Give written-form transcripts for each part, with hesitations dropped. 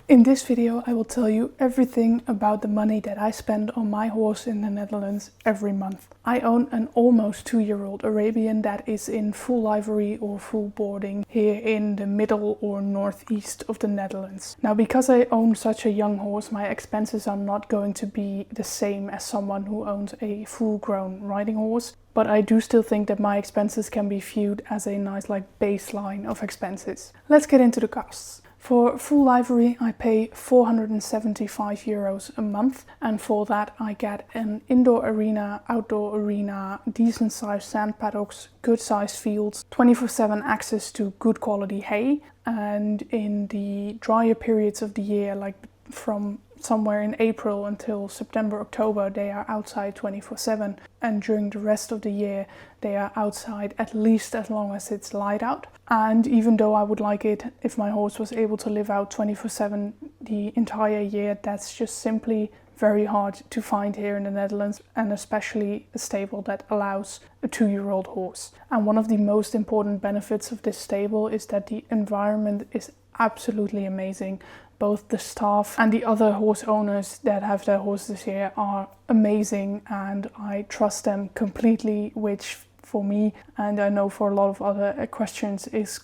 In this video I will tell you everything about the money that I spend on my horse in the Netherlands every month. I own an almost 2-year-old Arabian that is in full livery or full boarding here in the middle or northeast of the Netherlands. Now, because I own such a young horse, my expenses are not going to be the same as someone who owns a full-grown riding horse. But I do still think that my expenses can be viewed as a nice baseline of expenses. Let's get into the costs. For full livery I pay €475 a month, and for that I get an indoor arena, outdoor arena, decent sized sand paddocks, good sized fields, 24/7 access to good quality hay, and in the drier periods of the year, like from somewhere in April until September, October, they are outside 24/7, and during the rest of the year they are outside at least as long as it's light out. And even though I would like it if my horse was able to live out 24/7 the entire year, that's just simply very hard to find here in the Netherlands, and especially a stable that allows a 2-year-old horse. And one of the most important benefits of this stable is that the environment is absolutely amazing. Both the staff and the other horse owners that have their horses here are amazing, and I trust them completely, which for me, and I know for a lot of other equestrians, it's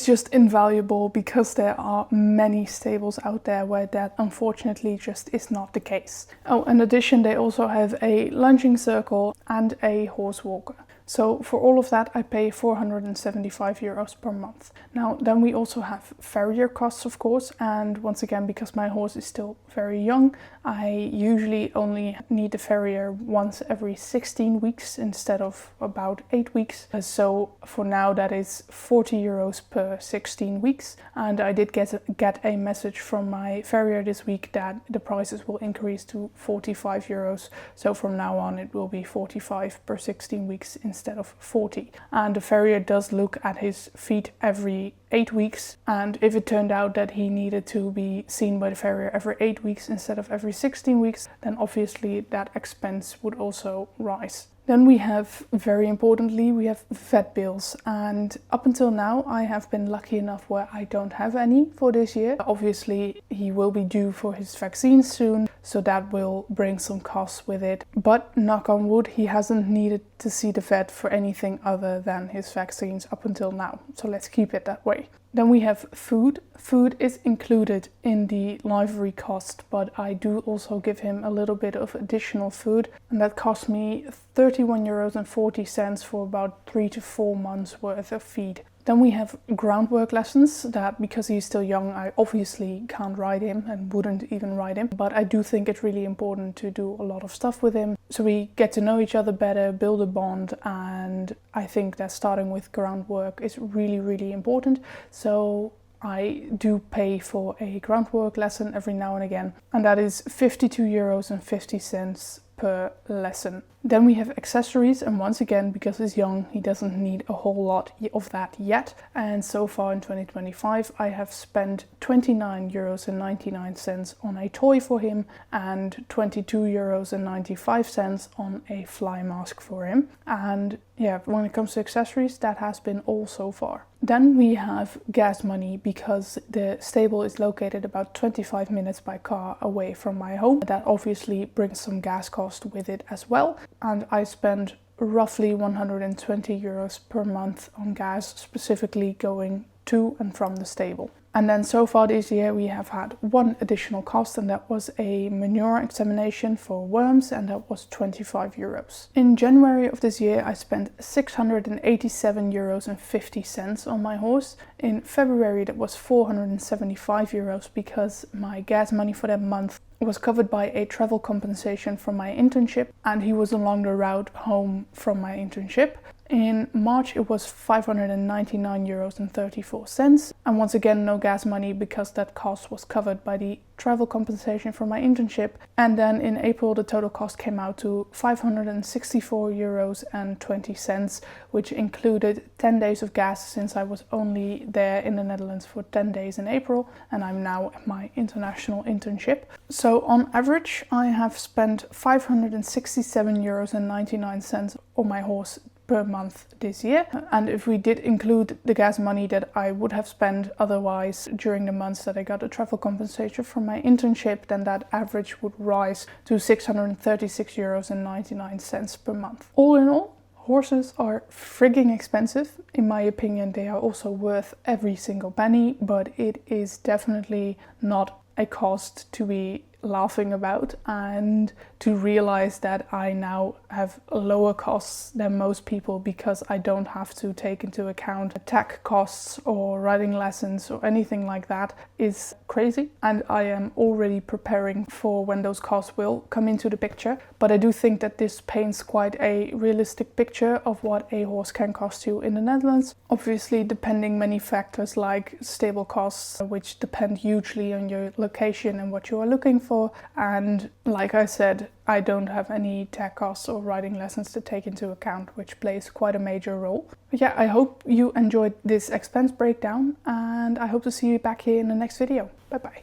just invaluable, because there are many stables out there where that unfortunately just is not the case. Oh, in addition, they also have a lunging circle and a horse walker. So for all of that I pay €475 per month. Now then we also have farrier costs, of course, and once again, because my horse is still very young, I usually only need the farrier once every 16 weeks instead of about 8 weeks. So for now that is €40 per 16 weeks, and I did get a message from my farrier this week that the prices will increase to €45. So from now on it will be 45 per 16 weeks instead of 40. And the farrier does look at his feet every 8 weeks, and if it turned out that he needed to be seen by the farrier every 8 weeks instead of every 16 weeks, then obviously that expense would also rise. Then we have, very importantly, we have vet bills, and up until now I have been lucky enough where I don't have any for this year. Obviously he will be due for his vaccine soon, so that will bring some costs with it, but knock on wood, he hasn't needed to see the vet for anything other than his vaccines up until now, so let's keep it that way. Then we have food. Food is included in the livery cost, but I do also give him a little bit of additional food, and that cost me €31.40 for about 3 to 4 months worth of feed. Then we have groundwork lessons that, because he's still young, I obviously can't ride him and wouldn't even ride him, but I do think it's really important to do a lot of stuff with him so we get to know each other better, build a bond, and I think that starting with groundwork is really, really important. So I do pay for a groundwork lesson every now and again, and that is €52.50 per lesson. Then we have accessories, and once again, because he's young, he doesn't need a whole lot of that yet. And so far in 2025 I have spent €29.99 on a toy for him and €22.95 on a fly mask for him. And yeah, when it comes to accessories, that has been all so far. Then we have gas money, because the stable is located about 25 minutes by car away from my home. That obviously brings some gas cost with it as well, and I spend roughly €120 per month on gas, specifically going to and from the stable. And then so far this year we have had one additional cost, and that was a manure examination for worms, and that was €25. In January of this year I spent €687.50 on my horse. In February that was €475, because my gas money for that month was covered by a travel compensation from my internship, and he was along the route home from my internship. In March it was €599.34, and once again no gas money, because that cost was covered by the travel compensation from my internship. And then in April the total cost came out to €564.20, which included 10 days of gas, since I was only there in the Netherlands for 10 days in April and I'm now at my international internship. So on average I have spent €567.99 on my horse per month this year. And if we did include the gas money that I would have spent otherwise during the months that I got a travel compensation from my internship, then that average would rise to 636.99 euros per month. All in all, horses are frigging expensive. In my opinion, they are also worth every single penny, but it is definitely not a cost to be laughing about, and to realize that I now have lower costs than most people because I don't have to take into account tech costs or riding lessons or anything like that is crazy. And I am already preparing for when those costs will come into the picture. But I do think that this paints quite a realistic picture of what a horse can cost you in the Netherlands. Obviously, depending many factors like stable costs, which depend hugely on your location and what you are looking for. And like I said, I don't have any tech costs or riding lessons to take into account, which plays quite a major role. But yeah, I hope you enjoyed this expense breakdown, and I hope to see you back here in the next video. Bye bye.